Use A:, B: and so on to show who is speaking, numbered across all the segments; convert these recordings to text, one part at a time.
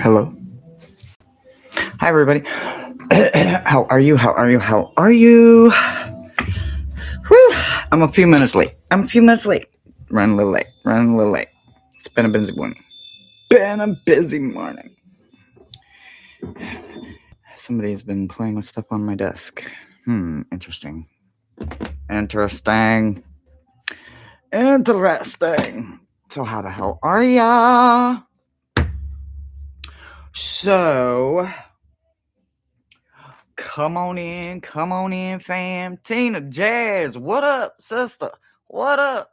A: Hello. Hi, everybody. How are you? How are you? How are you? Whew. I'm a few minutes late. Running a little late. It's been a busy morning. Somebody's been playing with stuff on my desk. Interesting. Interesting. So, how the hell are ya? So, come on in, fam. Tina Jazz, what up, sister? What up?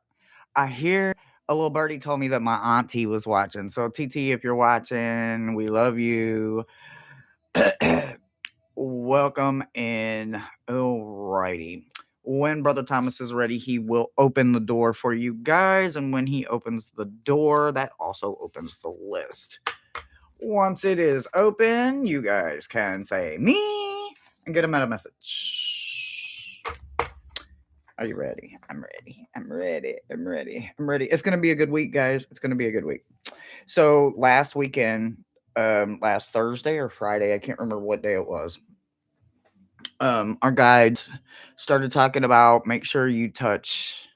A: I hear a little birdie told me that my auntie was watching. So, TT, if you're watching, we love you. Welcome in. Alrighty. When Brother Thomas is ready, he will open the door for you guys. And when he opens the door, that also opens the list. Once it is open, you guys can say me and get a meta message. Are you ready? I'm ready. It's going to be a good week, guys. It's going to be a good week. So last weekend, last Thursday or Friday, I can't remember what day it was. Our guides started talking about make sure you touch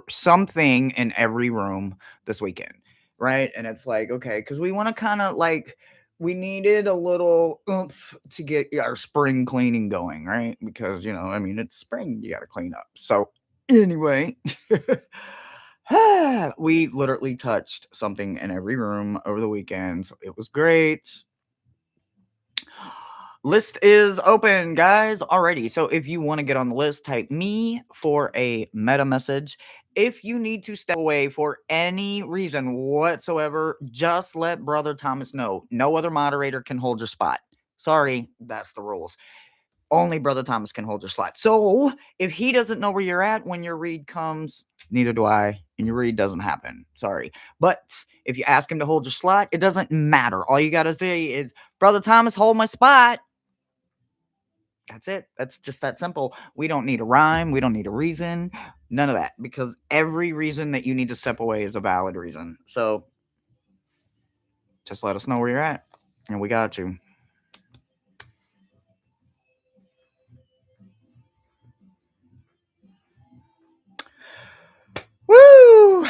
A: something in every room this weekend, right? And it's like, okay, because we want to kind of like, we needed a little oomph to get our spring cleaning going, right? Because, I mean, it's spring, you got to clean up. So, anyway, we literally touched something in every room over the weekend. So it was great. List is open, guys, already. So if you want to get on the list, type me for a meta message. If you need to step away for any reason whatsoever, just let Brother Thomas know. No other moderator can hold your spot. Sorry, that's the rules. Only Brother Thomas can hold your slot. So if he doesn't know where you're at when your read comes, neither do I, and your read doesn't happen. Sorry. But if you ask him to hold your slot, it doesn't matter. All you got to say is, Brother Thomas, hold my spot. That's it. That's just that simple. We don't need a rhyme. We don't need a reason. None of that. Because every reason that you need to step away is a valid reason. So just let us know where you're at. And we got you. Woo!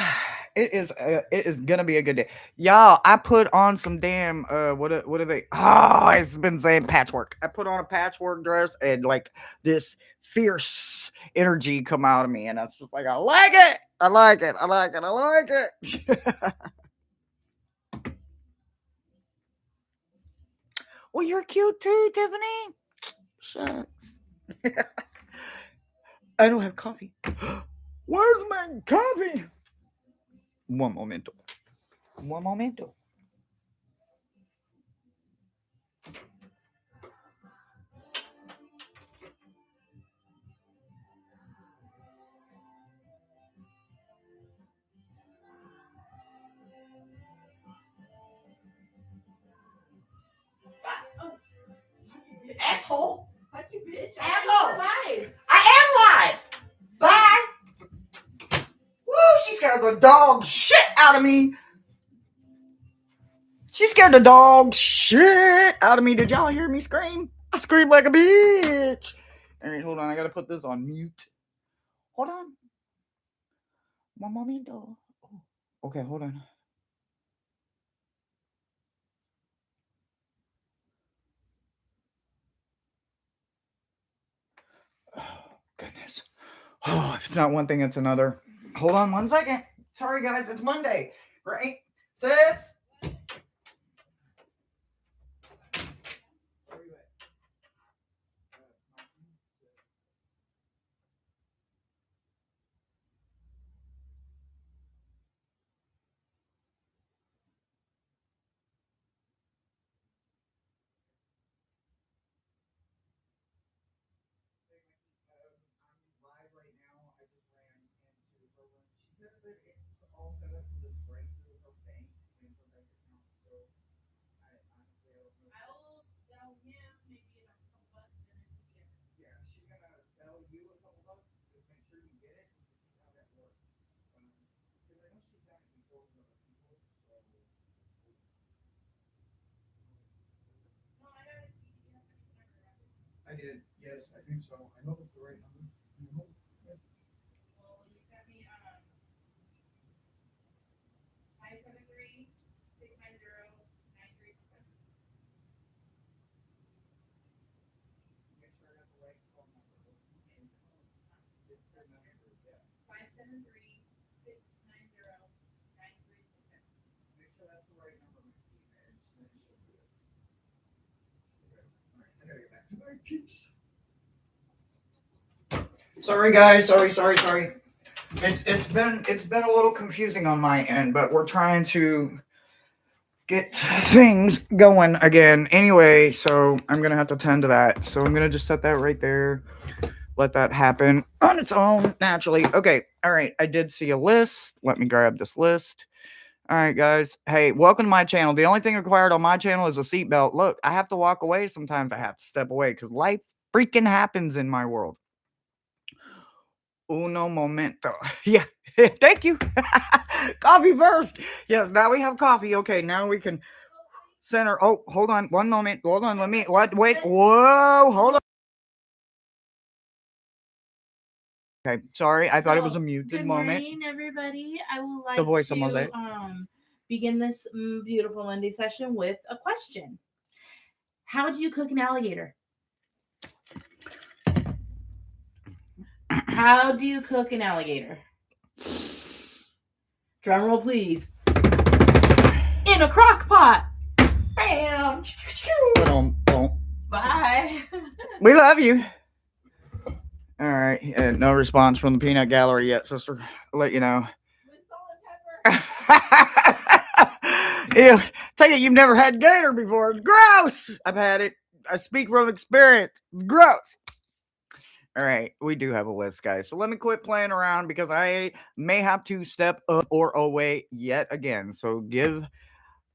A: It is gonna be a good day. Y'all, I put on some damn what are they? Oh, it's been saying patchwork. I put on a patchwork dress and like this fierce energy come out of me, and it's just like I like it. Well, you're cute too, Tiffany. Shucks. I don't have coffee. Where's my coffee? One momento. Asshole. Fuck you, bitch. Asshole. Live. I am live. Bye. Woo, she scared the dog shit out of me. Did y'all hear me scream? I screamed like a bitch. All right, hold on. I gotta put this on mute. Hold on. One momento. Okay, hold on. Oh, goodness. Oh, if it's not one thing, it's another. Hold on 1 second. Sorry, guys. It's Monday, right? Sis? Live right now. I just ran into her room. She said that it's all set up to just right through her bank and her bank account. So I honestly I don't know. I will tell him maybe in a couple bucks and then together. Yeah, she's gonna tell you a couple bucks. Just make sure you get it and see how that works. Because I know she's done it before with other people. So did. Yes, I think so. I know it's the right number.
B: Well, you sent me 573-690-9367.
A: Make sure I got the right phone number. It's the number. Yeah.
B: 573-690-9367.
A: Make sure that's the right number. That should be it. Okay. All right. I gotta get back to my keys. Sorry, guys. Sorry. It's been a little confusing on my end, but we're trying to get things going again. Anyway, so I'm gonna have to tend to that. So I'm gonna just set that right there. Let that happen on its own naturally. Okay. All right. I did see a list. Let me grab this list. All right, guys. Hey, welcome to my channel. The only thing required on my channel is a seatbelt. Look, I have to walk away. Sometimes I have to step away because life freaking happens in my world. Uno momento. Yeah. Thank you. Coffee first. Yes, now we have coffee. Okay, now we can center. Oh, hold on. One moment. Hold on. Let me. What? Wait. Whoa. Hold on. Okay. Sorry. I thought it was a muted
B: good
A: moment.
B: morning, everybody. I would like
A: The voice
B: to
A: of Mosaic.
B: begin this beautiful Monday session with a question. How do you cook an alligator? How do you cook an alligator? Drum roll, please. In a crock pot. Bam. Bye.
A: We love you. All right. No response from the peanut gallery yet, sister. I'll let you know.
B: With salt and pepper.
A: Ew. Tell you, you've never had gator before. It's gross. I've had it. I speak from experience. It's gross. All right, we do have a list, guys. So let me quit playing around because I may have to step up or away yet again. So give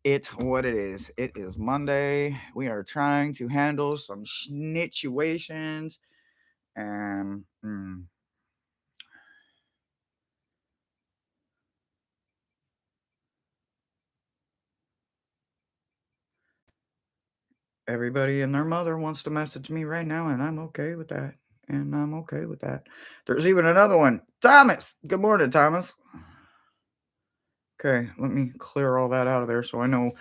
A: it what it is. It is Monday. We are trying to handle some situations. And everybody and their mother wants to message me right now, and I'm okay with that. There's even another one. Thomas. Good morning, Thomas. Okay, let me clear all that out of there so I know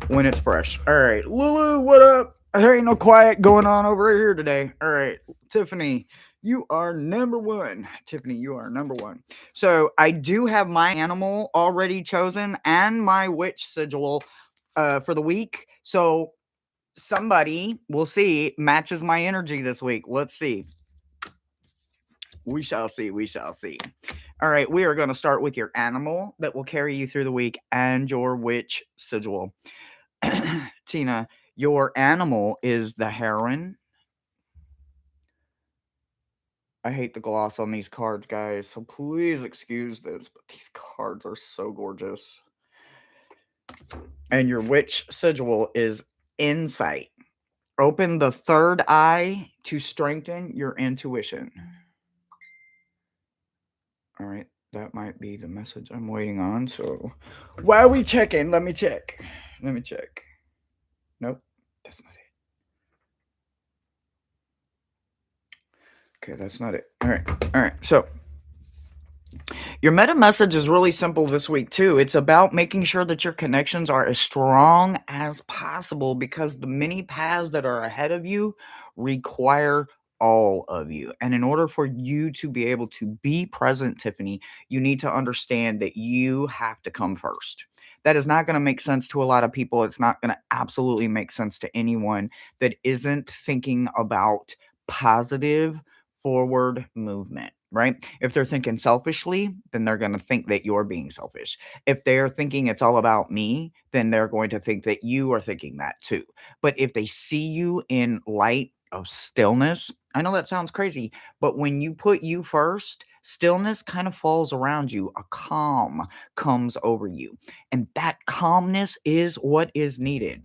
A: when it's fresh. All right, Lulu, what up? There ain't no quiet going on over here today. All right, Tiffany, you are number one. Tiffany, you are number one. So I do have my animal already chosen and my witch sigil for the week. So somebody, we'll see, matches my energy this week. Let's see. We shall see. All right, we are going to start with your animal that will carry you through the week and your witch sigil. Tina, your animal is the heron. I hate the gloss on these cards, guys, so please excuse this, but these cards are so gorgeous. And your witch sigil is insight. Open the third eye to strengthen your intuition. All right, that might be the message I'm waiting on. So while we checking, let me check. Nope, that's not it. Okay, that's not it. All right. So your meta message is really simple this week, too. It's about making sure that your connections are as strong as possible because the many paths that are ahead of you require all of you. And in order for you to be able to be present, Tiffany, you need to understand that you have to come first. That is not going to make sense to a lot of people. It's not going to absolutely make sense to anyone that isn't thinking about positive forward movement, right? If they're thinking selfishly, then they're going to think that you're being selfish. If they're thinking it's all about me, then they're going to think that you are thinking that too. But if they see you in light of stillness, I know that sounds crazy, but when you put you first, stillness kind of falls around you. A calm comes over you. And that calmness is what is needed.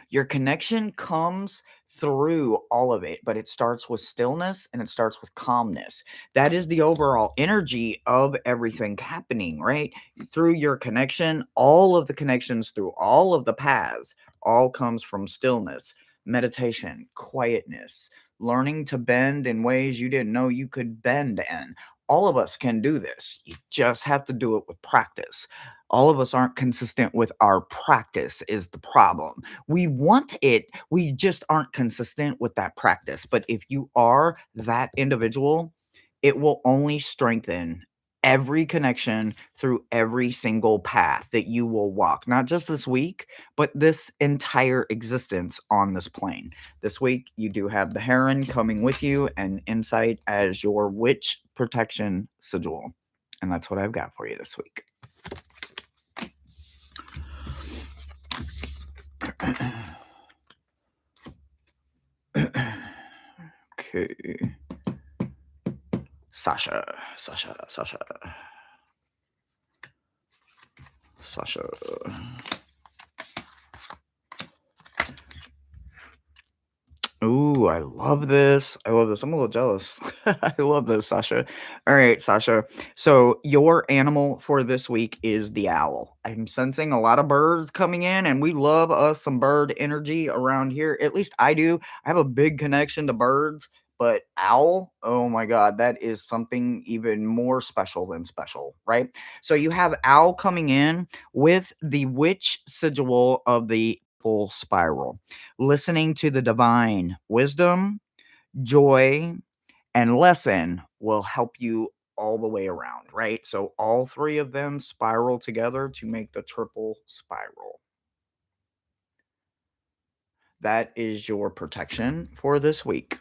A: Your connection comes through all of it, but it starts with stillness and it starts with calmness. That is the overall energy of everything happening, right? Through your connection, all of the connections through all of the paths all comes from stillness. meditation, quietness, learning to bend in ways you didn't know you could bend in. All of us can do this. You just have to do it with practice. All of us aren't consistent with our practice, is the problem. We want it, we just aren't consistent with that practice. But if you are that individual, it will only strengthen every connection through every single path that you will walk, not just this week, but this entire existence on this plane. This week, you do have the Heron coming with you and Insight as your witch protection sigil. And that's what I've got for you this week. Okay. Sasha. Ooh, I love this. I'm a little jealous. I love this, Sasha. All right, Sasha. So your animal for this week is the owl. I'm sensing a lot of birds coming in, and we love us some bird energy around here. At least I do. I have a big connection to birds, but owl, oh my God, that is something even more special than special, right? So you have owl coming in with the witch sigil of the full spiral, listening to the divine wisdom, joy, and lesson will help you all the way around, right? So all three of them spiral together to make the triple spiral. That is your protection for this week.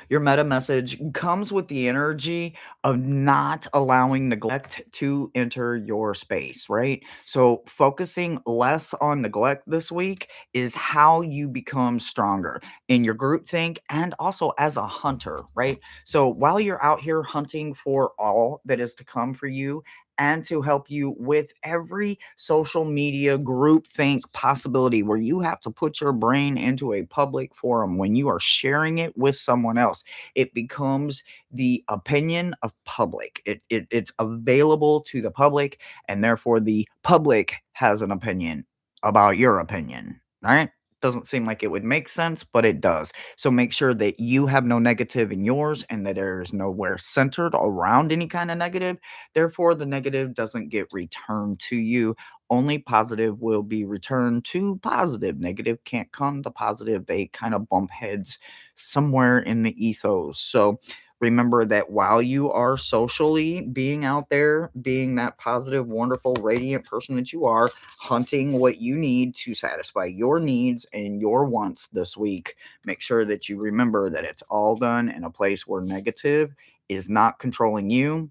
A: Your meta message comes with the energy of not allowing neglect to enter your space, right? So, focusing less on neglect this week is how you become stronger in your group think and also as a hunter, right? So, while you're out here hunting for all that is to come for you, and to help you with every social media group think possibility where you have to put your brain into a public forum when you are sharing it with someone else, it becomes the opinion of public. It's available to the public, and therefore the public has an opinion about your opinion. All right. Doesn't seem like it would make sense, but it does. So make sure that you have no negative in yours and that there is nowhere centered around any kind of negative. Therefore, the negative doesn't get returned to you. Only positive will be returned to positive. Negative can't come to positive. They kind of bump heads somewhere in the ethos. So remember that while you are socially being out there, being that positive, wonderful, radiant person that you are, hunting what you need to satisfy your needs and your wants this week, make sure that you remember that it's all done in a place where negative is not controlling you,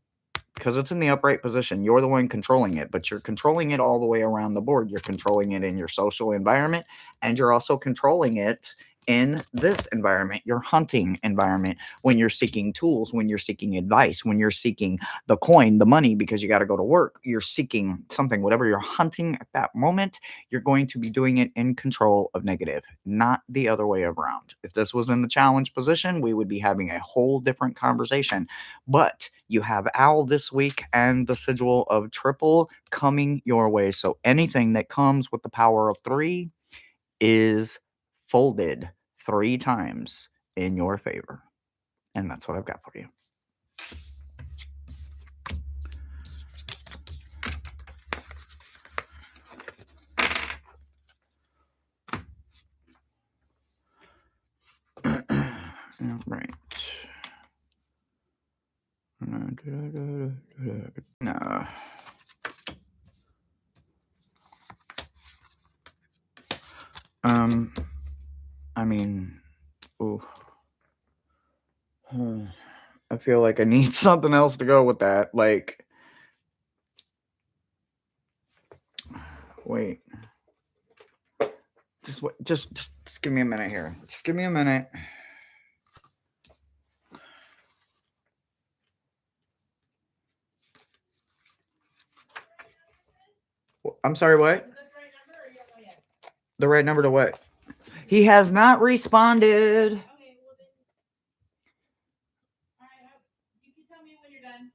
A: because it's in the upright position. You're the one controlling it, but you're controlling it all the way around the board. You're controlling it in your social environment, and you're also controlling it in this environment, your hunting environment, when you're seeking tools, when you're seeking advice, when you're seeking the coin, the money, because you got to go to work, you're seeking something, whatever you're hunting at that moment, you're going to be doing it in control of negative, not the other way around. If this was in the challenge position, we would be having a whole different conversation. But you have owl this week and the sigil of triple coming your way. So anything that comes with the power of 3 is folded 3 times in your favor. And that's what I've got for you. All right. No. I mean, ooh. I feel like I need something else to go with that. Like, wait. Just give me a minute here. Just give me a minute. I'm sorry, what? The right number to what? He has not responded.
B: Okay, well then. All right, you can tell me when you're done.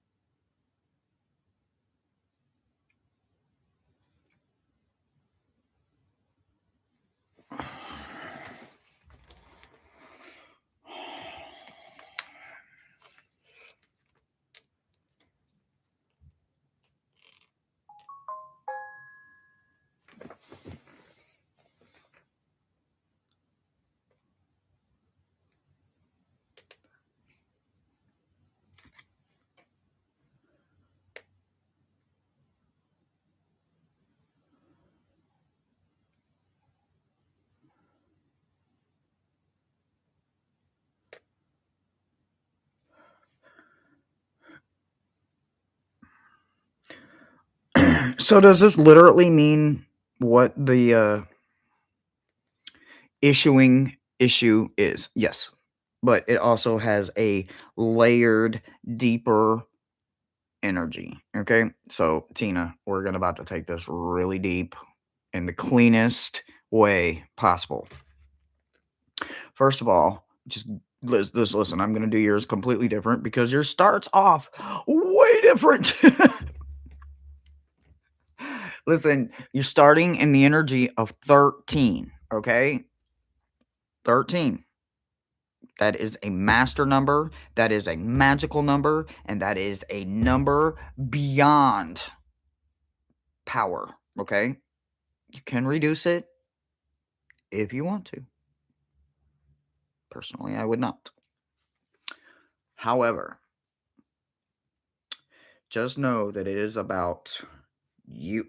A: So does this literally mean what the issuing issue is? Yes. But it also has a layered, deeper energy. Okay. So, Tina, we're gonna about to take this really deep in the cleanest way possible. First of all, just listen. I'm gonna do yours completely different because yours starts off way different. Listen, you're starting in the energy of 13. Okay, 13. That is a master number. That is a magical number, and that is a number beyond power. Okay, you can reduce it if you want to. Personally, I would not. However, just know that it is about you.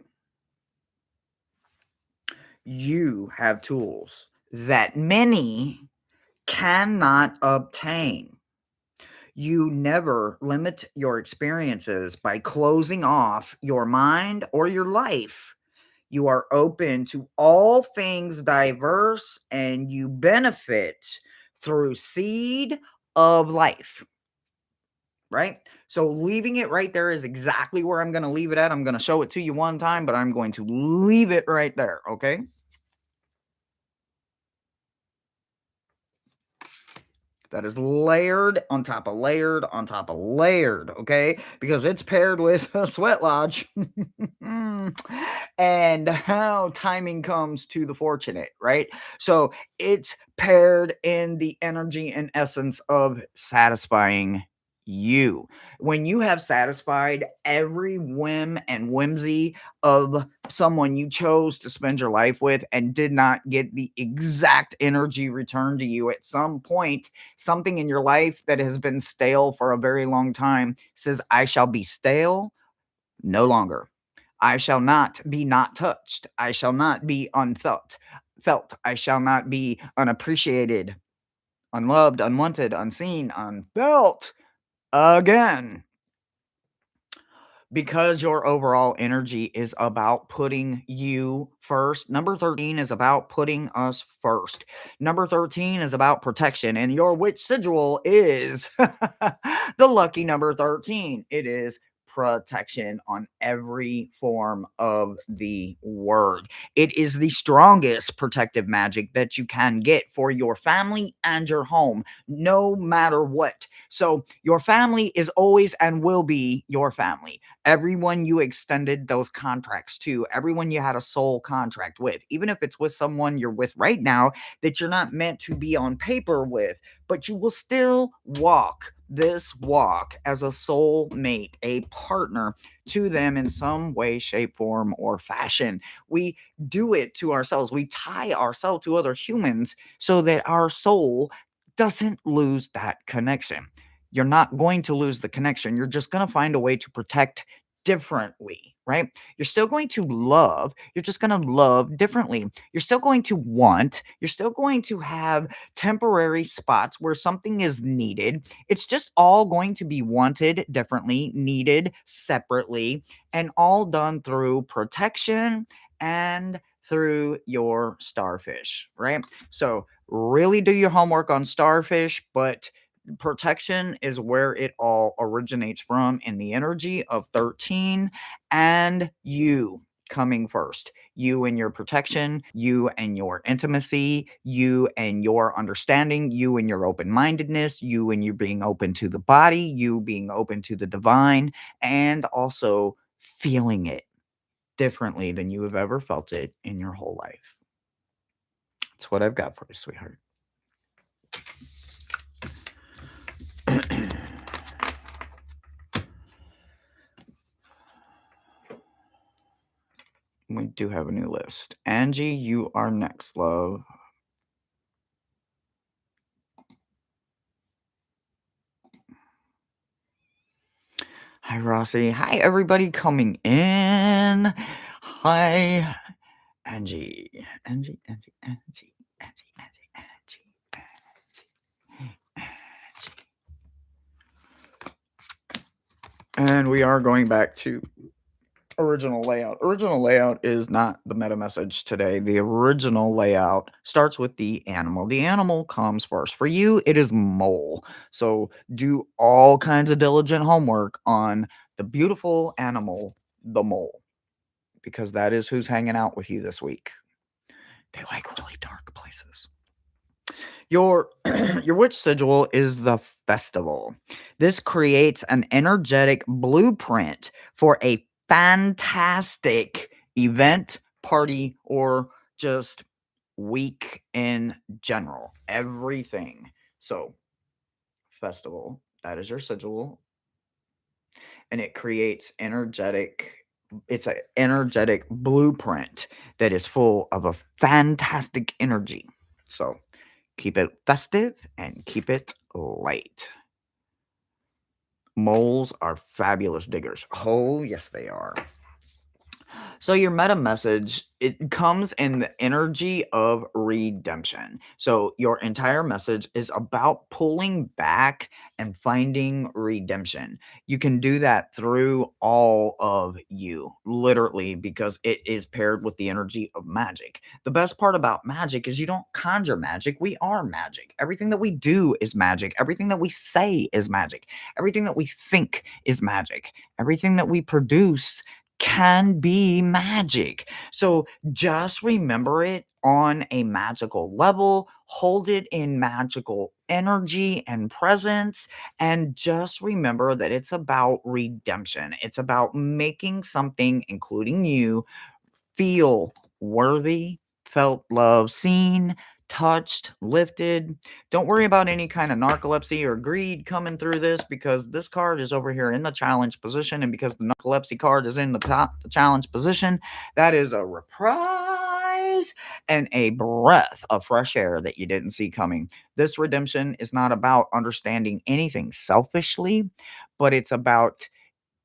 A: You have tools that many cannot obtain. You never limit your experiences by closing off your mind or your life. You are open to all things diverse and you benefit through seed of life. Right? So leaving it right there is exactly where I'm going to leave it at. I'm going to show it to you one time, but I'm going to leave it right there. Okay? That is layered on top of layered on top of layered, okay? Because it's paired with a sweat lodge. And how timing comes to the fortunate, right? So it's paired in the energy and essence of satisfying you. When you have satisfied every whim and whimsy of someone you chose to spend your life with and did not get the exact energy returned to you at some point, something in your life that has been stale for a very long time says, I shall be stale no longer. I shall not be not touched. I shall not be unfelt. Felt. I shall not be unappreciated, unloved, unwanted, unseen, unfelt again. Because your overall energy is about putting you first. Number 13 is about putting us first. Number 13 is about protection, and your witch sigil is the lucky number 13. It is protection on every form of the word. It is the strongest protective magic that you can get for your family and your home, no matter what. So, your family is always and will be your family. Everyone you extended those contracts to, everyone you had a soul contract with, even if it's with someone you're with right now that you're not meant to be on paper with, but you will still walk this walk as a soul mate, a partner to them in some way, shape, form, or fashion. We do it to ourselves. We tie ourselves to other humans so that our soul doesn't lose that connection. You're not going to lose the connection. You're just going to find a way to protect differently, right? You're still going to love. You're just going to love differently. You're still going to want. You're still going to have temporary spots where something is needed. It's just all going to be wanted differently, needed separately, and all done through protection and through your starfish, right? So, really do your homework on starfish, but protection is where it all originates from in the energy of 13 and you coming first. You and your protection, you and your intimacy, you and your understanding, you and your open mindedness, you and you being open to the body, you being open to the divine, and also feeling it differently than you have ever felt it in your whole life. That's what I've got for you, sweetheart. We do have a new list. Angie, you are next, love. Hi, Rossi. Hi, everybody coming in. Hi, Angie. Angie, Angie, Angie, Angie, Angie, Angie, Angie, Angie. And we are going back to Original layout. Original layout is not the meta message today. The original layout starts with the animal. The animal comes first. For you, it is mole. So do all kinds of diligent homework on the beautiful animal, the mole, because that is who's hanging out with you this week. They like really dark places. Your your witch sigil is the festival. This creates an energetic blueprint for a fantastic event, party, or just week in general. Everything. So, festival, that is your sigil, and it creates it's an energetic blueprint that is full of a fantastic energy. So, keep it festive and keep it light. Moles are fabulous diggers. Oh, yes, they are. So your meta message, it comes in the energy of redemption. So your entire message is about pulling back and finding redemption. You can do that through all of you, literally, because it is paired with the energy of magic. The best part about magic is you don't conjure magic. We are magic. Everything that we do is magic. Everything that we say is magic. Everything that we think is magic. Everything that we produce can be magic. So just remember it on a magical level, hold it in magical energy and presence, and just remember that it's about redemption. It's about making something, including you, feel worthy, felt love, seen, touched, lifted. Don't worry about any kind of narcolepsy or greed coming through this, because this card is over here in the challenge position. And because the narcolepsy card is in the challenge position, that is a reprise and a breath of fresh air that you didn't see coming. This redemption is not about understanding anything selfishly, but it's about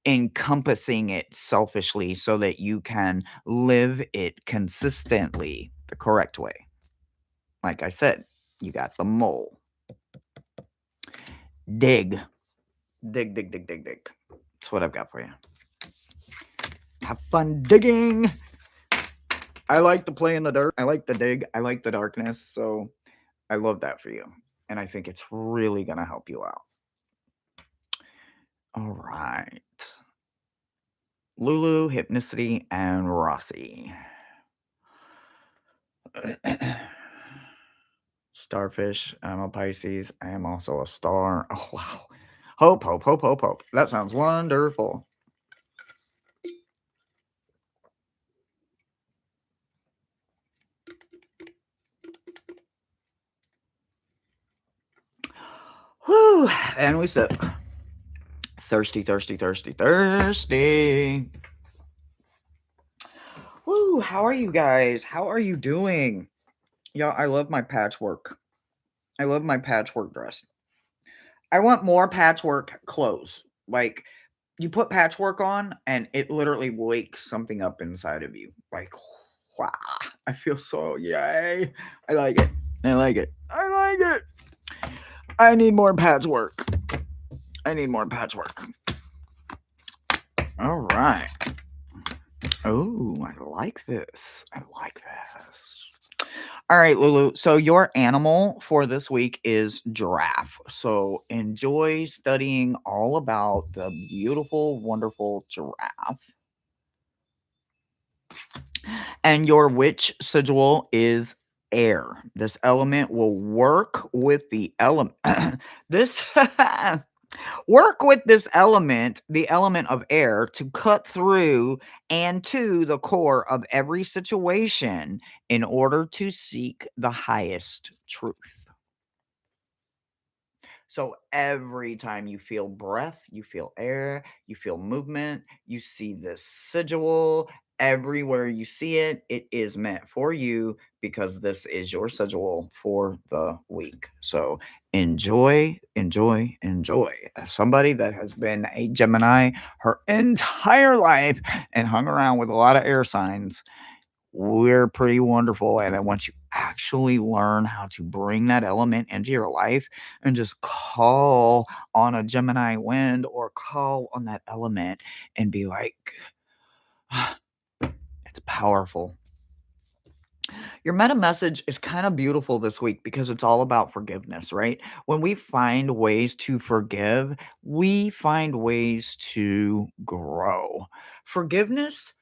A: encompassing it selfishly so that you can live it consistently the correct way. Like I said, you got the mole. Dig. Dig, dig, dig, dig, dig. That's what I've got for you. Have fun digging. I like to play in the dirt. I like to dig. I like the darkness. So I love that for you. And I think it's really going to help you out. All right. Lulu, Hypnicity, and Rossi. Starfish. I'm a Pisces. I am also a star. Oh, wow. Hope, hope, hope, hope, hope. That sounds wonderful. Whew. And we sip. Thirsty, thirsty, thirsty, thirsty. Woo. How are you guys? How are you doing? Y'all, I love my patchwork. I love my patchwork dress. I want more patchwork clothes. Like, you put patchwork on and it literally wakes something up inside of you. Like, wow. I feel so yay. I like it. I like it. I like it. I need more patchwork. I need more patchwork. All right. Oh, I like this. I like this. All right, Lulu. So your animal for this week is giraffe. So enjoy studying all about the beautiful, wonderful giraffe. And your witch sigil is air. This element will work with the element. This work with this element, the element of air, to cut through and to the core of every situation in order to seek the highest truth. So every time you feel breath, you feel air, you feel movement, you see this sigil. Everywhere you see it, it is meant for you because this is your sigil for the week. So enjoy, enjoy, enjoy. As somebody that has been a Gemini her entire life and hung around with a lot of air signs, we're pretty wonderful. And then once you actually learn how to bring that element into your life and just call on a Gemini wind or call on that element and be like, It's powerful. Your meta message is kind of beautiful this week because it's all about forgiveness, right? When we find ways to forgive, we find ways to grow. Forgiveness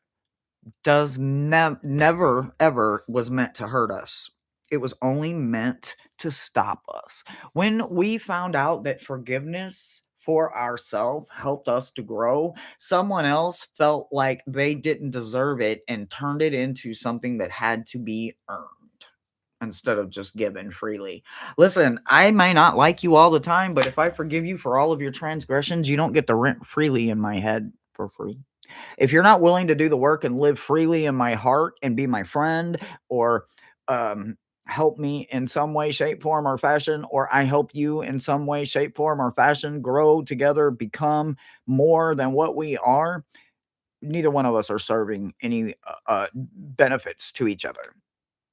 A: does never ever was meant to hurt us. It was only meant to stop us. When we found out that forgiveness for ourselves helped us to grow, someone else felt like they didn't deserve it and turned it into something that had to be earned instead of just given freely. Listen, I may not like you all the time, but if I forgive you for all of your transgressions, you don't get to rent freely in my head for free. If you're not willing to do the work and live freely in my heart and be my friend or um, help me in some way, shape, form, or fashion, or I help you in some way, shape, form, or fashion grow together, become more than what we are, neither one of us are serving any benefits to each other.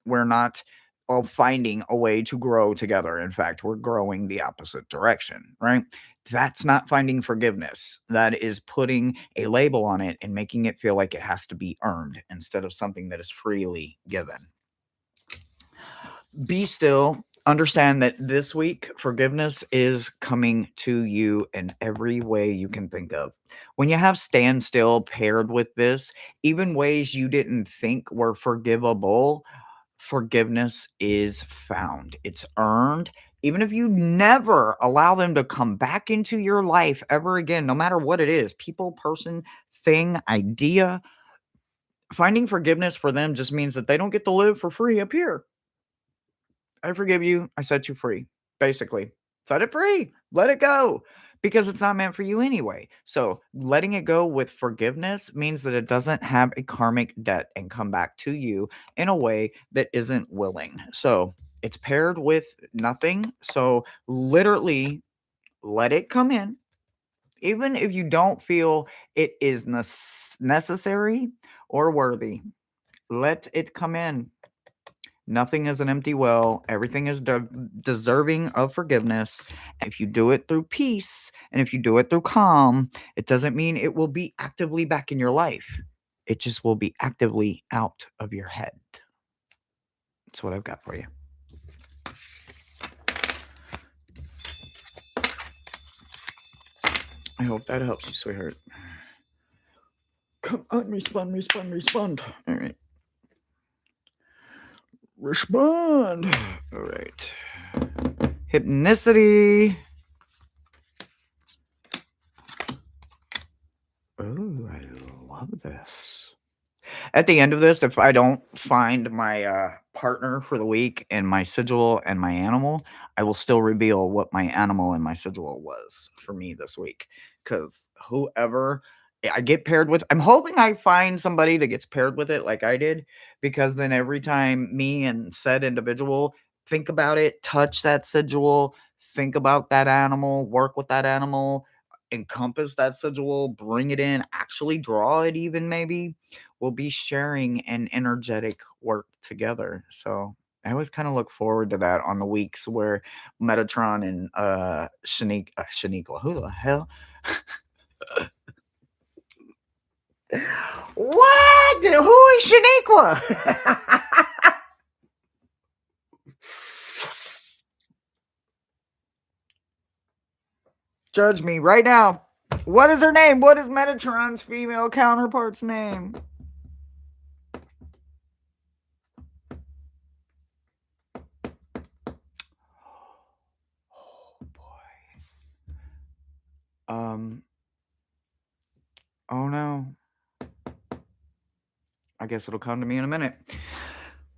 A: We're not all finding a way to grow together. In fact, we're growing the opposite direction, right? That's not finding forgiveness. That is putting a label on it and making it feel like it has to be earned instead of something that is freely given. Be still. Understand that this week, forgiveness is coming to you in every way you can think of. When you have stand still paired with this, even ways you didn't think were forgivable, forgiveness is found. It's earned. Even if you never allow them to come back into your life ever again, no matter what it is, people, person, thing, idea, finding forgiveness for them just means that they don't get to live for free up here. I forgive you. I set you free. Basically, set it free. Let it go because it's not meant for you anyway. So, letting it go with forgiveness means that it doesn't have a karmic debt and come back to you in a way that isn't willing. So, it's paired with nothing. So, literally, let it come in. Even if you don't feel it is necessary or worthy, let it come in. Nothing is an empty well. Everything is deserving of forgiveness. If you do it through peace and if you do it through calm, it doesn't mean it will be actively back in your life. It just will be actively out of your head. That's what I've got for you. I hope that helps you, sweetheart. Come on, respond. All right. Respond. All right. Hypnicity. Oh, I love this. At the end of this, if I don't find my partner for the week and my sigil and my animal, I will still reveal what my animal and my sigil was for me this week. Because whoever I get paired with, I'm hoping I find somebody that gets paired with it like I did. Because then every time me and said individual think about it, touch that sigil, think about that animal, work with that animal, encompass that sigil, bring it in, actually draw it, even maybe we'll be sharing an energetic work together. So I always kind of look forward to that on the weeks where Metatron and Shaniqua, who the hell? What? Who is Shaniqua? Judge me right now. What is her name? What is Metatron's female counterpart's name? Oh boy. Oh no. I guess it'll come to me in a minute.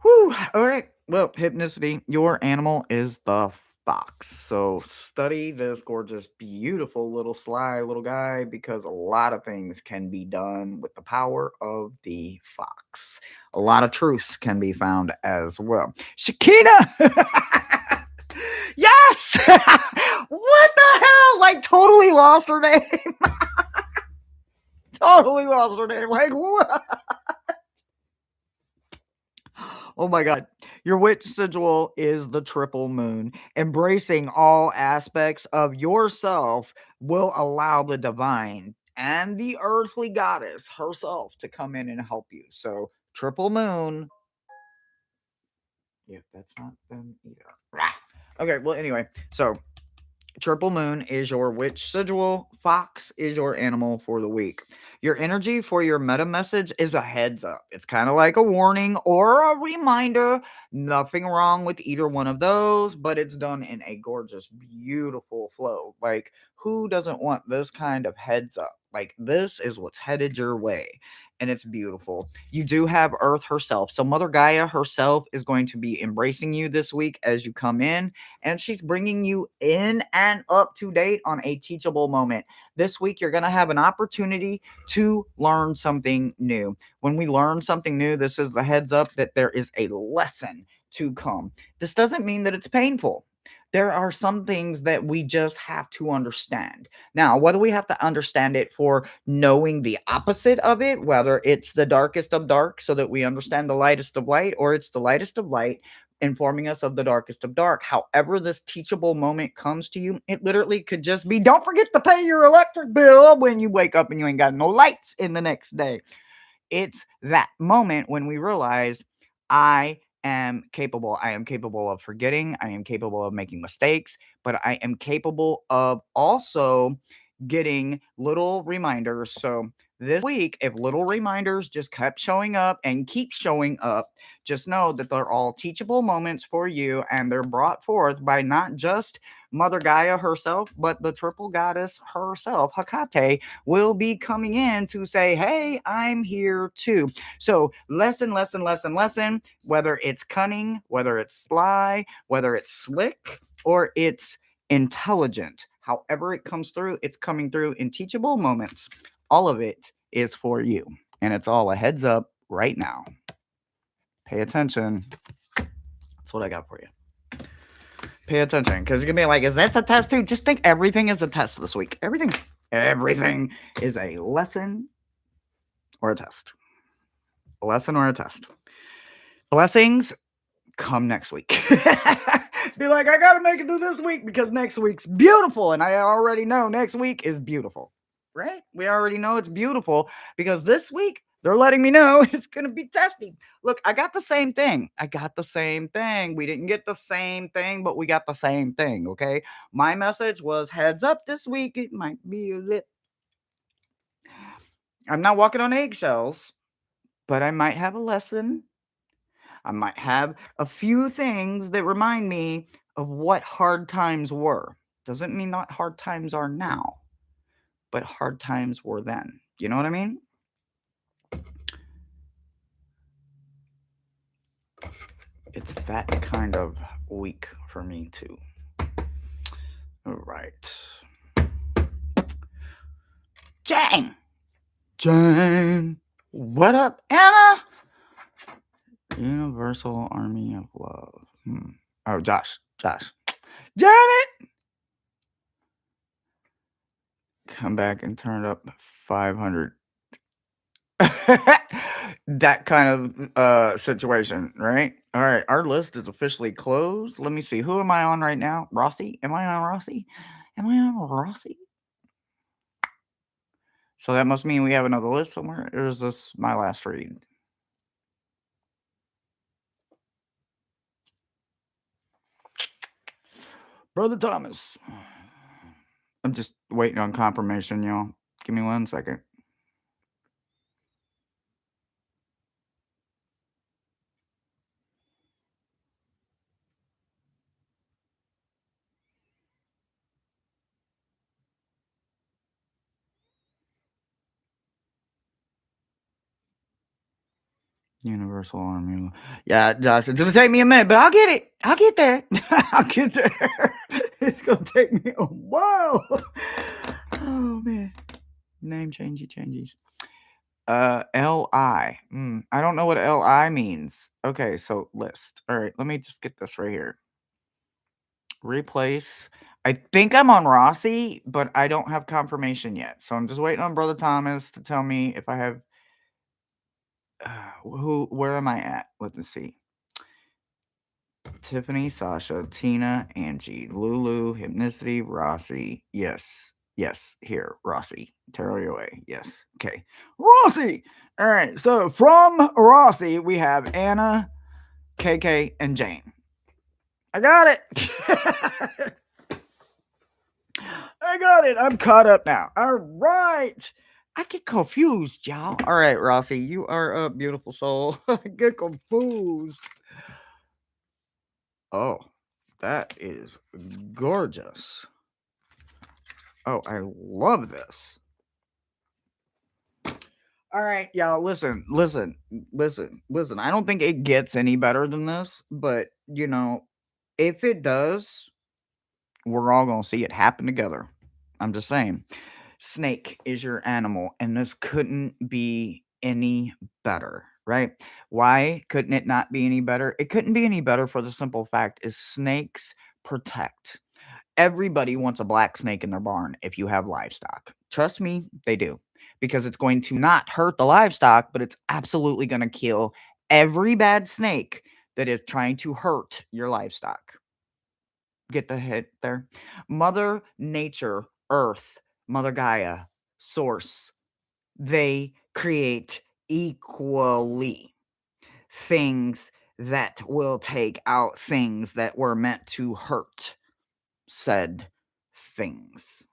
A: Whew. All right. Well, hypnicity, your animal is the fox. So study this gorgeous, beautiful little sly little guy because a lot of things can be done with the power of the fox. A lot of truths can be found as well. Shakina! Yes! What the hell? Like, totally lost her name. Totally lost her name. Like, what? Oh my God. Your witch sigil is the triple moon. Embracing all aspects of yourself will allow the divine and the earthly goddess herself to come in and help you. So, triple moon. Yeah, that's not them either. Rah. Okay, well, anyway, so triple moon is your witch sigil. Fox is your animal for the week. Your energy for your meta message is a heads up. It's kind of like a warning or a reminder. Nothing wrong with either one of those, but it's done in a gorgeous, beautiful flow. Like, who doesn't want this kind of heads up? Like, this is what's headed your way. And it's beautiful. You do have Earth herself. So, Mother Gaia herself is going to be embracing you this week as you come in, and she's bringing you in and up to date on a teachable moment. This week, you're going to have an opportunity to learn something new. When we learn something new, this is the heads up that there is a lesson to come. This doesn't mean that it's painful. There are some things that we just have to understand. Now, whether we have to understand it for knowing the opposite of it, whether it's the darkest of dark so that we understand the lightest of light, or it's the lightest of light informing us of the darkest of dark. However, this teachable moment comes to you, it literally could just be don't forget to pay your electric bill when you wake up and you ain't got no lights in the next day. It's that moment when we realize I am capable. I am capable of forgetting. I am capable of making mistakes, but I am capable of also getting little reminders. So this week, if little reminders just kept showing up and keep showing up, just know that they're all teachable moments for you, and they're brought forth by not just Mother Gaia herself, but the triple goddess herself, Hecate, will be coming in to say, hey, I'm here too. So lesson, lesson, lesson, lesson, whether it's cunning, whether it's sly, whether it's slick, or it's intelligent. However it comes through, it's coming through in teachable moments. All of it is for you. And it's all a heads up right now. Pay attention. That's what I got for you. Pay attention, because it's going to be like, is this a test too? Just think everything is a test this week. Everything. Everything is a lesson or a test. A lesson or a test. Blessings come next week. Be like, I gotta make it through this week because next week's beautiful, and I already know next week is beautiful, right? We already know it's beautiful because this week they're letting me know it's gonna be testing. Look, I got the same thing. I got the same thing. We didn't get the same thing, but we got the same thing. Okay, my message was heads up this week. It might be a little. I'm not walking on eggshells, but I might have a lesson. I might have a few things that remind me of what hard times were. Doesn't mean not hard times are now, but hard times were then. You know what I mean? It's that kind of week for me too. All right. Jane, what up, Anna? Universal Army of Love. Oh, Josh. Janet! Come back and turn up 500. That kind of situation, right? All right, our list is officially closed. Let me see. Who am I on right now? Rossi? Am I on Rossi? Am I on Rossi? So that must mean we have another list somewhere. Or is this my last read? Brother Thomas. I'm just waiting on confirmation, y'all. Give me 1 second. Universal Army. Yeah, Josh, it's gonna take me a minute, but I'll get it. I'll get there. I'll get there. It's gonna take me a while. Oh man. Name changes. L-I. I don't know what L-I means. Okay, so list. All right, let me just get this right here. Replace. I think I'm on Rossi, but I don't have confirmation yet. So I'm just waiting on Brother Thomas to tell me if I have where am I at? Let's see. Tiffany, Sasha, Tina, Angie, Lulu, Hypnicity, Rossi. Yes. Yes, here, Rossi. Tear away. Yes. Okay. Rossi! All right. So from Rossi, we have Anna, KK, and Jane. I got it. I got it. I'm caught up now. All right. I get confused, y'all. All right, Rossi, you are a beautiful soul. I get confused. Oh, that is gorgeous. Oh, I love this. All right, y'all, listen. I don't think it gets any better than this, but if it does, we're all gonna see it happen together. I'm just saying. Snake is your animal, and this couldn't be any better, right? Why couldn't it not be any better? It couldn't be any better for the simple fact is snakes protect. Everybody wants a black snake in their barn if you have livestock. Trust me, they do. Because it's going to not hurt the livestock, but it's absolutely going to kill every bad snake that is trying to hurt your livestock. Get the hit there? Mother Nature, Earth, Mother Gaia, Source, they create equally things that will take out things that were meant to hurt said things.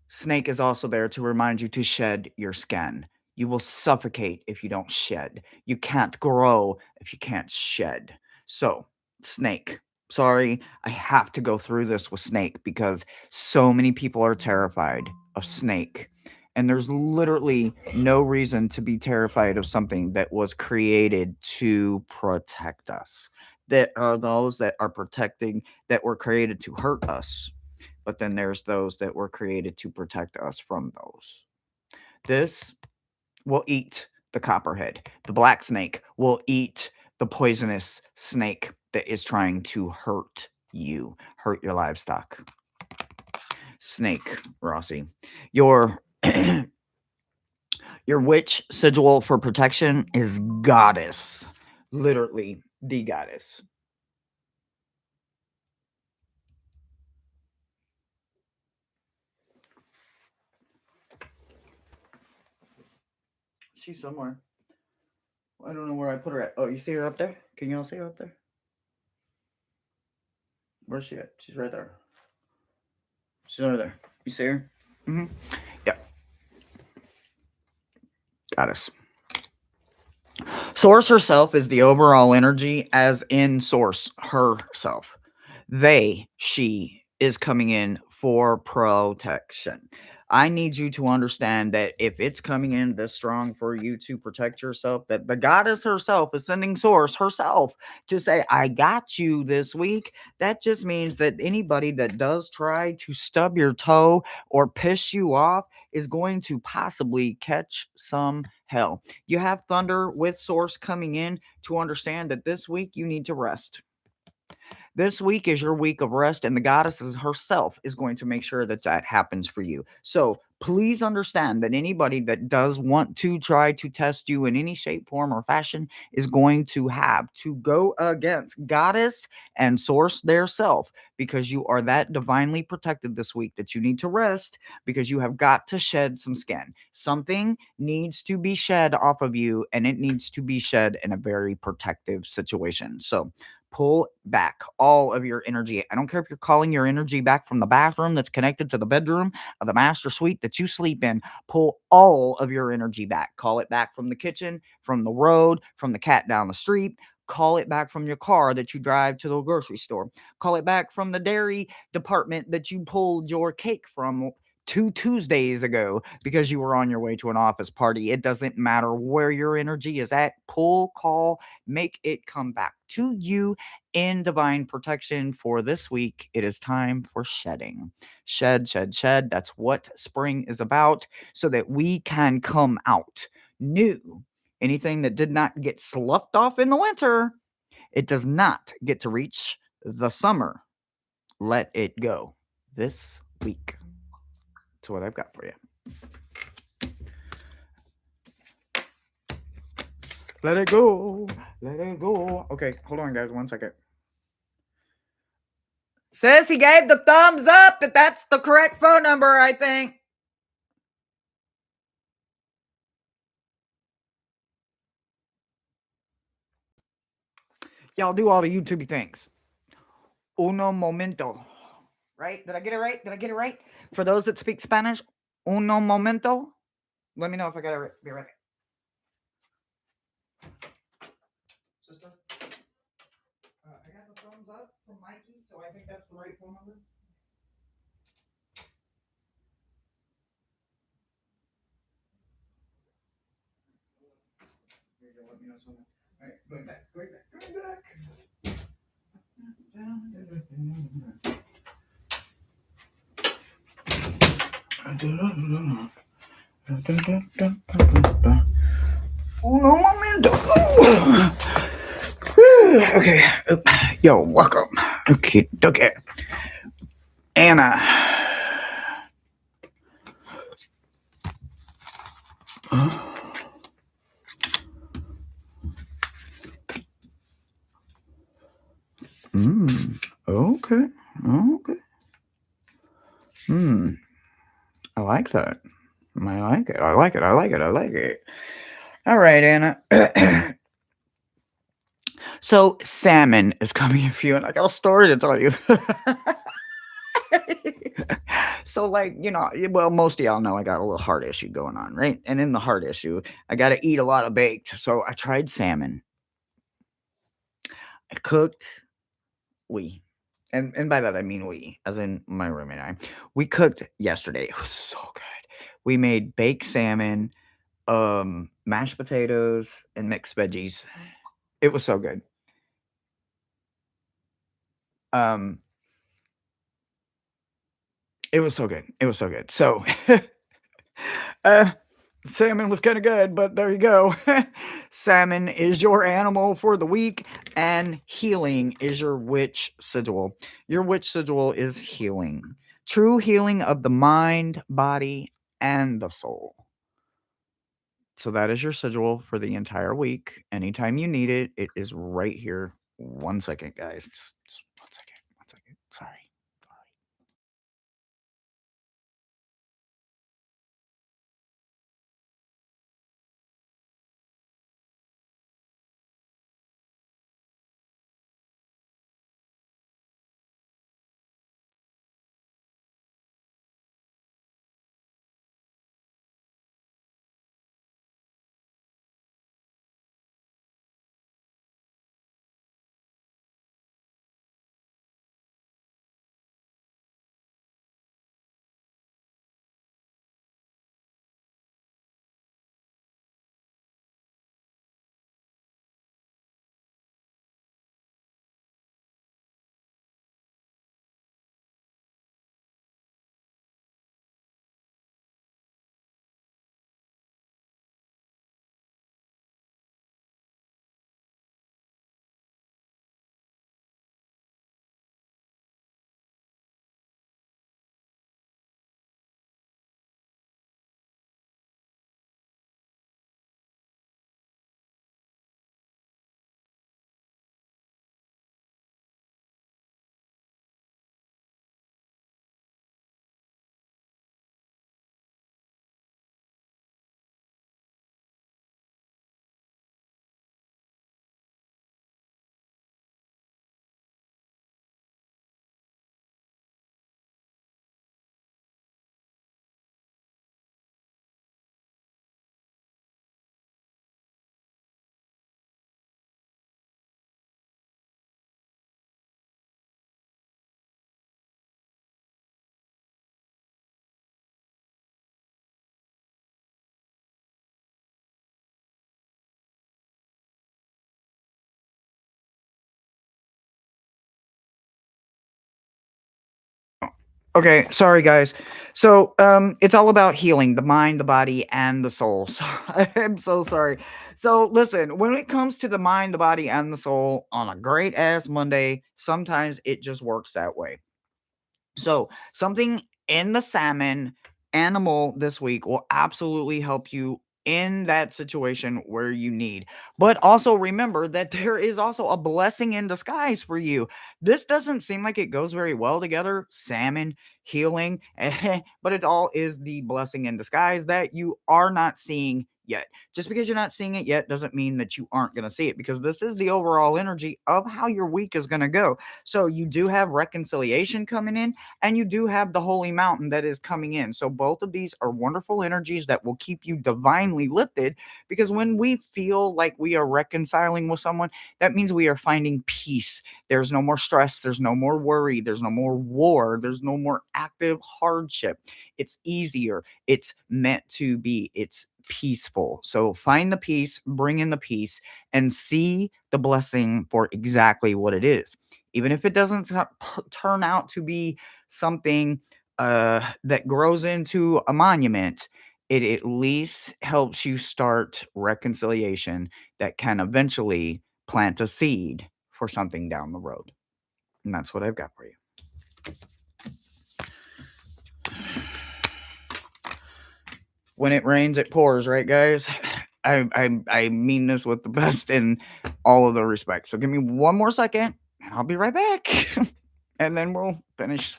A: Snake is also there to remind you to shed your skin. You will suffocate if you don't shed. You can't grow if you can't shed. So, snake. Sorry, I have to go through this with snake because so many people are terrified of snake. And there's literally no reason to be terrified of something that was created to protect us. That are those that are protecting, that were created to hurt us, but then there's those that were created to protect us from those. This will eat the copperhead. The black snake will eat the poisonous snake that is trying to hurt you, hurt your livestock. Snake, Rossi. Your your witch sigil for protection is goddess. Literally the goddess. She's somewhere. I don't know where I put her at. Oh, you see her up there? Can you all see her up there? Where's she at? She's right there. She's over there. You see her? Mm-hmm. Yeah. Goddess. Source herself is the overall energy, as in Source herself. She is coming in for protection. I need you to understand that if it's coming in this strong for you to protect yourself, that the goddess herself is sending Source herself to say, I got you this week. That just means that anybody that does try to stub your toe or piss you off is going to possibly catch some hell. You have Thunder with Source coming in to understand that this week you need to rest. This week is your week of rest, and the goddess herself is going to make sure that that happens for you. So please understand that anybody that does want to try to test you in any shape, form, or fashion is going to have to go against goddess and Source their self, because you are that divinely protected this week that you need to rest, because you have got to shed some skin. Something needs to be shed off of you, and it needs to be shed in a very protective situation. So pull back all of your energy. I don't care if you're calling your energy back from the bathroom that's connected to the bedroom of the master suite that you sleep in. Pull all of your energy back. Call it back from the kitchen, from the road, from the cat down the street. Call it back from your car that you drive to the grocery store. Call it back from the dairy department that you pulled your cake from 2 Tuesdays ago because you were on your way to an office party. It doesn't matter where your energy is at. Pull, call, make it come back to you in divine protection. For this week, it is time for shedding. Shed, shed, shed. That's what spring is about, so that we can come out new. Anything that did not get sloughed off in the winter, it does not get to reach the summer. Let it go this week. That's what I've got for you. Let it go. Let it go. Okay, hold on, guys. 1 second. Sis, he gave the thumbs up that that's the correct phone number, I think. Y'all do all the YouTube things. Uno momento. Right? Did I get it right? Did I get it right? For those that speak Spanish, uno momento. Let me know if I got it right. Be right back. Sister, I got the thumbs up from Mikey, so I think that's the right phone number. Here you go, let me know something. All right, going back, going back, going back. Uno momento. Okay. Yo, welcome. Okay. Anna. Okay. Okay. I like that. I like it. I like it. I like it. I like it. All right, Anna. So salmon is coming for you, and I got a story to tell you. So, like, well, most of y'all know I got a little heart issue going on, right? And in the heart issue, I got to eat a lot of baked. So I tried salmon. I cooked. And by that I mean we, as in my roommate and I. We cooked yesterday. It was so good. We made baked salmon, mashed potatoes, and mixed veggies. It was so good. Um, it was so good. It was so good. So, uh, salmon was kind of good, but there you go. Salmon is your animal for the week, and healing is your witch sigil. Your witch sigil is healing. True healing of the mind, body, and the soul. So that is your sigil for the entire week. Anytime you need it, it is right here. 1 second, guys. Just 1 second. 1 second. Sorry. Okay, sorry guys. So, it's all about healing the mind, the body, and the soul. So, I'm so sorry. So, listen, when it comes to the mind, the body, and the soul on a great ass Monday, sometimes it just works that way. So, something in the salmon animal this week will absolutely help you in that situation where you need. But also remember that there is also a blessing in disguise for you. This doesn't seem like it goes very well together, salmon, healing, but it all is the blessing in disguise that you are not seeing yet. Just because you're not seeing it yet doesn't mean that you aren't going to see it, because this is the overall energy of how your week is going to go. So you do have reconciliation coming in, and you do have the holy mountain that is coming in. So both of these are wonderful energies that will keep you divinely lifted, because when we feel like we are reconciling with someone, that means we are finding peace. There's no more stress, there's no more worry, there's no more war, there's no more active hardship. It's easier, it's meant to be, it's peaceful. So find the peace, bring in the peace, and see the blessing for exactly what it is. Even if it doesn't turn out to be something that grows into a monument, it at least helps you start reconciliation that can eventually plant a seed for something down the road. And that's what I've got for you. When it rains, it pours, right, guys? I mean this with the best in all of the respect. So give me one more second, and I'll be right back. And then we'll finish.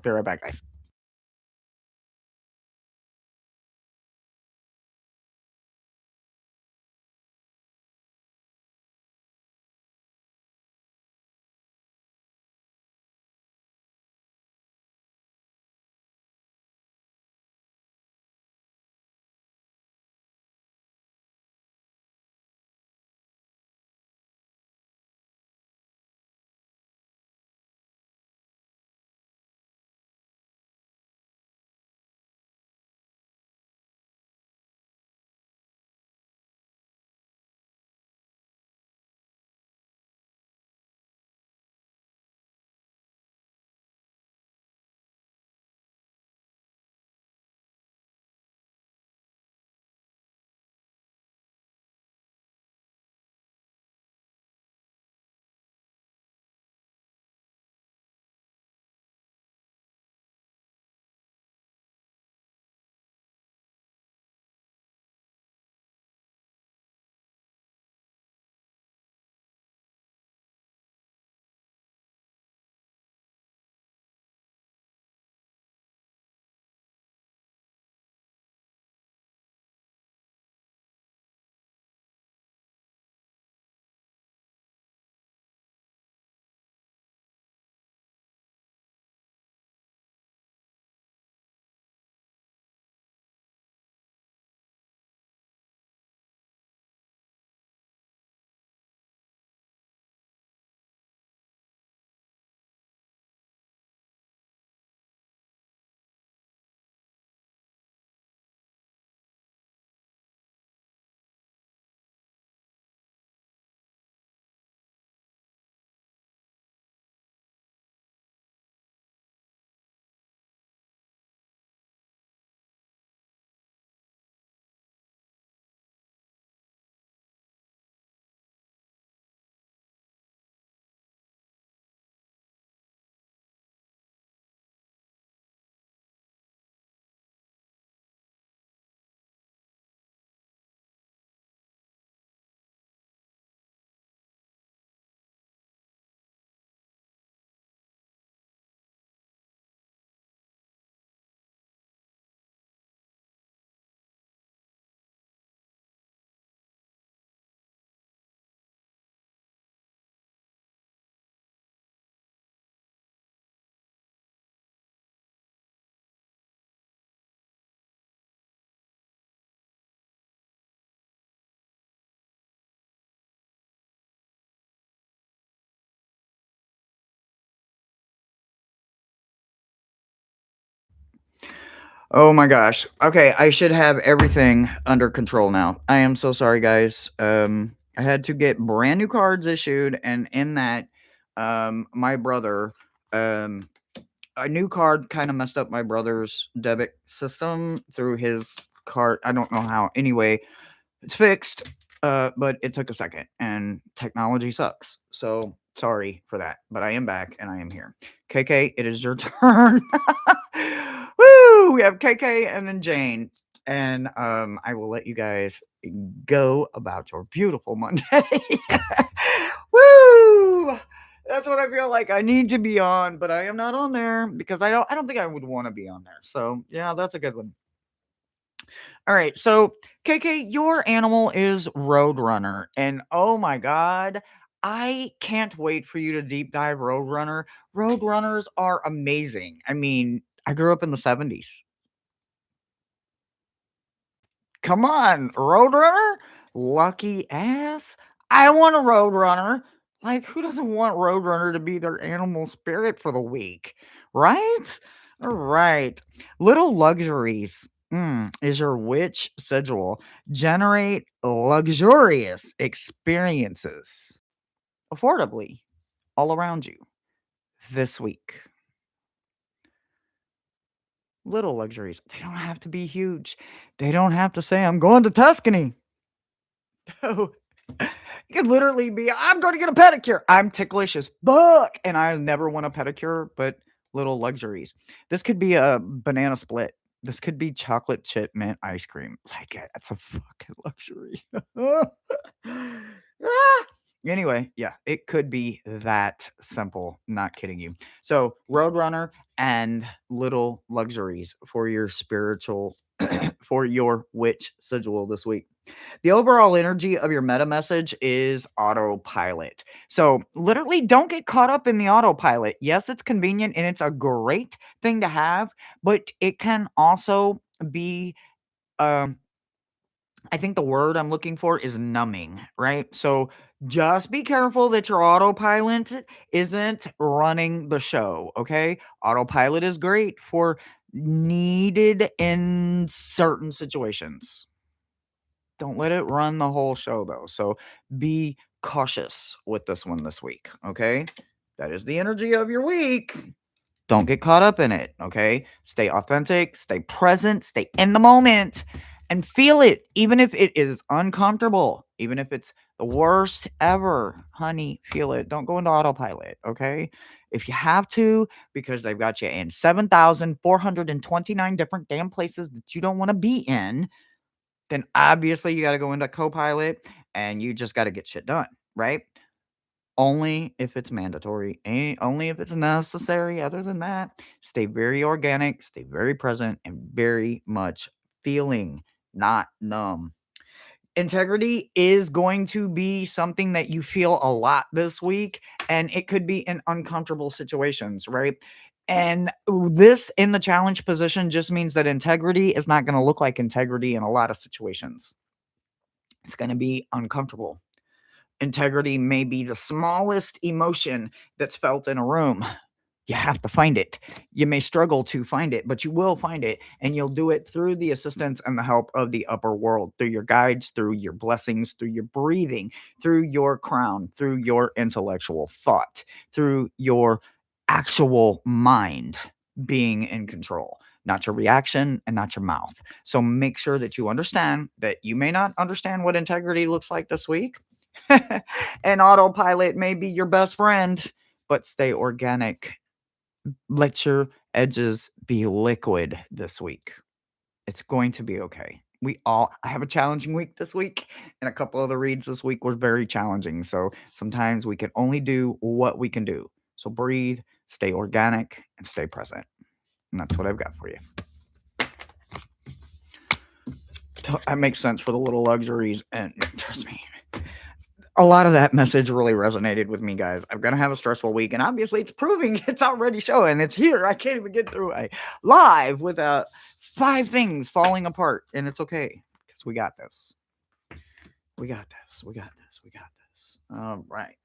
A: Be right back, guys. Oh my gosh. Okay, I should have everything under control now. I am so sorry, guys. I had to get brand new cards issued, and in that, my brother, um, a new card kind of messed up my brother's debit system through his card. I don't know how. Anyway, it's fixed, but it took a second, and technology sucks. So sorry for that, but I am back and I am here. KK, it is your turn. Woo! We have KK and then Jane. And I will let you guys go about your beautiful Monday. Woo! That's what I feel like I need to be on, but I am not on there because I don't think I would want to be on there. So yeah, that's a good one. All right, so KK, your animal is Roadrunner, and oh my god, I can't wait for you to deep dive Roadrunner. Roadrunners are amazing. I mean, I grew up in the 70s. Come on, Roadrunner? Lucky ass. I want a Roadrunner. Like, who doesn't want Roadrunner to be their animal spirit for the week? Right? All right. Little luxuries. Is your witch schedule. Generate luxurious experiences affordably all around you this week. Little luxuries. They don't have to be huge. They don't have to say, I'm going to Tuscany. So it could literally be, I'm going to get a pedicure. I'm ticklish as fuck, and I never want a pedicure, but little luxuries. This could be a banana split. This could be chocolate chip mint ice cream. Like, that's a fucking luxury. Ah! Anyway, yeah, it could be that simple. Not kidding you. So, Roadrunner and little luxuries for your spiritual, for your witch sigil this week. The overall energy of your meta message is autopilot. So, literally, don't get caught up in the autopilot. Yes, it's convenient and it's a great thing to have, but it can also be, um, I think the word I'm looking for is numbing, right? So, just be careful that your autopilot isn't running the show, okay? Autopilot is great for needed in certain situations. Don't let it run the whole show though. So be cautious with this one this week, okay? That is the energy of your week. Don't get caught up in it, okay? Stay authentic, stay present, stay in the moment, and feel it, even if it is uncomfortable, even if it's the worst ever. Honey, feel it. Don't go into autopilot, okay? If you have to, because they've got you in 7,429 different damn places that you don't want to be in, then obviously you got to go into Copilot and you just got to get shit done, right? Only if it's mandatory, only if it's necessary. Other than that, stay very organic, stay very present, and very much feeling, not numb. Integrity is going to be something that you feel a lot this week, and it could be in uncomfortable situations, right? And this in the challenge position just means that integrity is not going to look like integrity in a lot of situations. It's going to be uncomfortable. Integrity may be the smallest emotion that's felt in a room. You have to find it. You may struggle to find it, but you will find it, and you'll do it through the assistance and the help of the upper world, through your guides, through your blessings, through your breathing, through your crown, through your intellectual thought, through your actual mind being in control, not your reaction and not your mouth. So make sure that you understand that you may not understand what integrity looks like this week. And autopilot may be your best friend, but stay organic. Let your edges be liquid this week. It's going to be okay. I have a challenging week this week, and a couple of the reads this week were very challenging. So sometimes we can only do what we can do. So breathe, stay organic, and stay present. And that's what I've got for you. That makes sense for the little luxuries. And trust me, a lot of that message really resonated with me, guys. I'm gonna have a stressful week, and obviously, it's proving it's already showing. It's here. I can't even get through a live with 5 things falling apart, and it's okay because we got this. We got this. We got this. We got this. All right.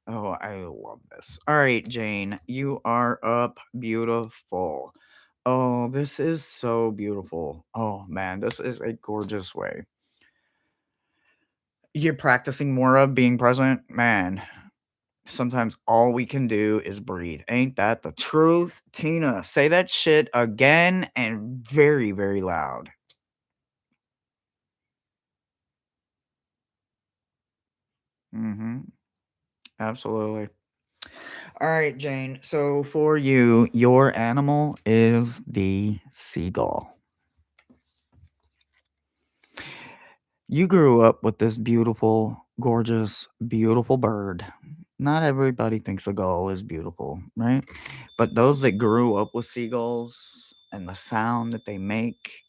A: Oh, I love this. All right, Jane, you are up. Beautiful. Oh, this is so beautiful. Oh man, this is a gorgeous way. You're practicing more of being present, man. Sometimes all we can do is breathe. Ain't that the truth? Tina, say that shit again and very, very loud. Mm-hmm. Absolutely. All right, Jane. So for you, your animal is the seagull. You grew up with this beautiful, gorgeous, beautiful bird. Not everybody thinks a gull is beautiful, right? But those that grew up with seagulls and the sound that they make,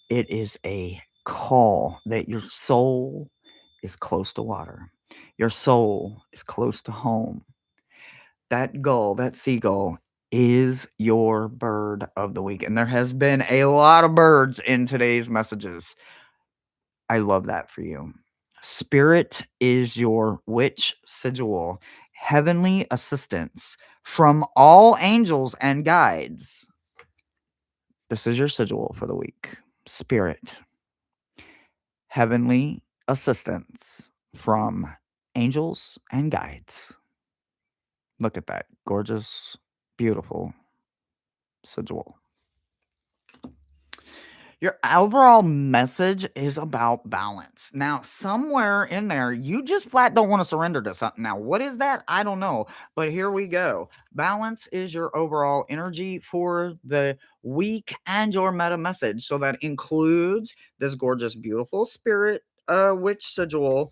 A: it is a call that your soul is close to water. Your soul is close to home. That gull, that seagull, is your bird of the week. And there has been a lot of birds in today's messages. I love that for you. Spirit is your witch sigil, heavenly assistance from all angels and guides. This is your sigil for the week. Spirit, heavenly assistance from angels and guides. Look at that gorgeous, beautiful sigil. Your overall message is about balance. Now, somewhere in there, you just flat don't want to surrender to something. Now, what is that? I don't know. But here we go. Balance is your overall energy for the week and your meta message. So that includes this gorgeous, beautiful spirit witch sigil,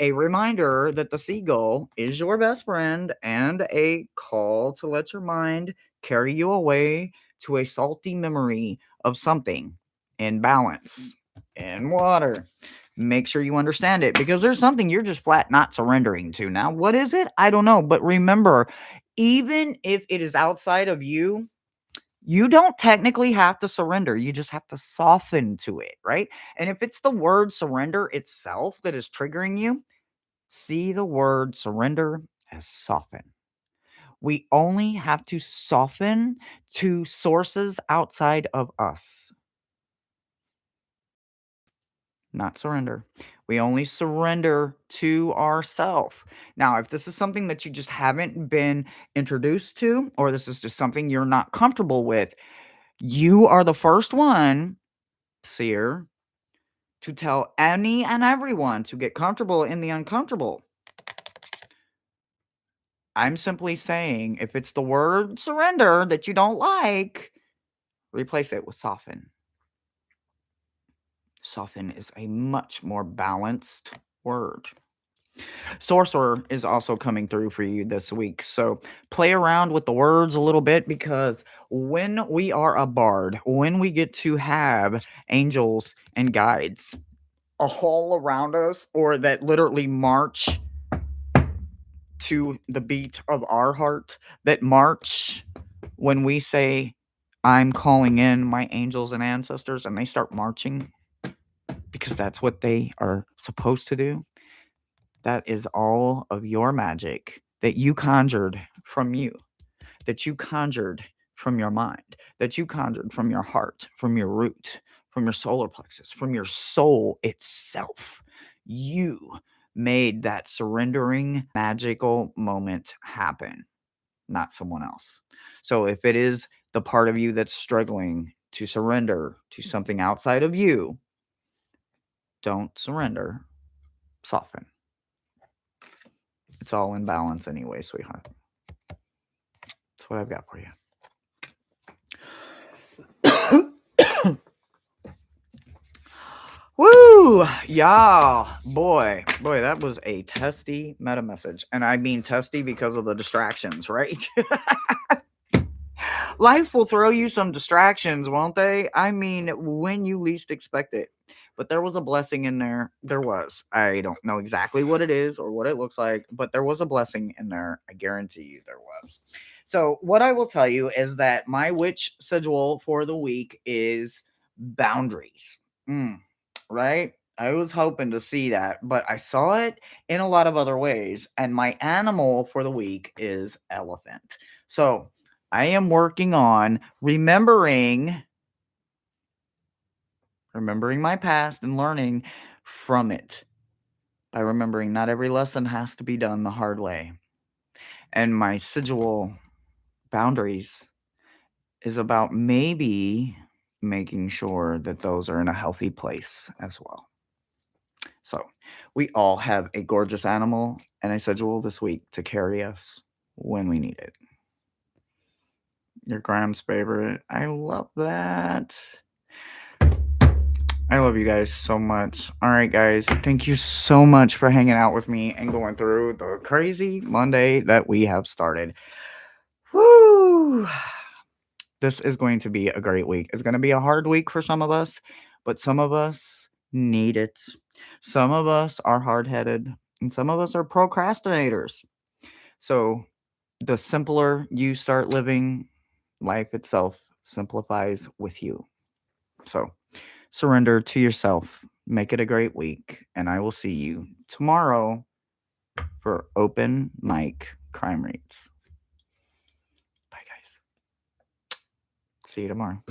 A: a reminder that the seagull is your best friend, and a call to let your mind carry you away to a salty memory of something in balance, in water. Make sure you understand it, because there's something you're just flat not surrendering to. Now, what is it? I don't know. But remember, even if it is outside of you, you don't technically have to surrender. You just have to soften to it, right? And if it's the word surrender itself that is triggering you, see the word surrender as soften. We only have to soften to sources outside of us, not surrender. We only surrender to ourself. Now, if this is something that you just haven't been introduced to, or this is just something you're not comfortable with, you are the first one, seer, to tell any and everyone to get comfortable in the uncomfortable. I'm simply saying, if it's the word surrender that you don't like, replace it with soften. Soften is a much more balanced word. Sorcerer is also coming through for you this week. So play around with the words a little bit, because when we are a bard, when we get to have angels and guides all around us, or that literally march to the beat of our heart, that march when we say, I'm calling in my angels and ancestors, and they start marching because that's what they are supposed to do. That is all of your magic that you conjured from you, that you conjured from your mind, that you conjured from your heart, from your root, from your solar plexus, from your soul itself. You made that surrendering magical moment happen, not someone else. So if it is the part of you that's struggling to surrender to something outside of you, don't surrender, soften. It's all in balance anyway, sweetheart. That's what I've got for you. Woo! Y'all, boy, that was a testy meta message. And I mean testy because of the distractions, right? Life will throw you some distractions, won't they? I mean, when you least expect it. But there was a blessing in there. There was. I don't know exactly what it is or what it looks like, but there was a blessing in there. I guarantee you there was. So, what I will tell you is that my witch sigil for the week is boundaries. Right? I was hoping to see that, but I saw it in a lot of other ways. And my animal for the week is elephant. So, I am working on remembering my past and learning from it, by remembering not every lesson has to be done the hard way. And my sigil boundaries is about maybe making sure that those are in a healthy place as well. So we all have a gorgeous animal and a sigil this week to carry us when we need it. Your Graham's favorite. I love that. I love you guys so much. All right, guys. Thank you so much for hanging out with me and going through the crazy Monday that we have started. Woo! This is going to be a great week. It's going to be a hard week for some of us, but some of us need it. Some of us are hard headed, and some of us are procrastinators. So, the simpler you start living, life itself simplifies with you. So, surrender to yourself. Make it a great week, and I will see you tomorrow for open mic crime rates. Bye, guys. See you tomorrow.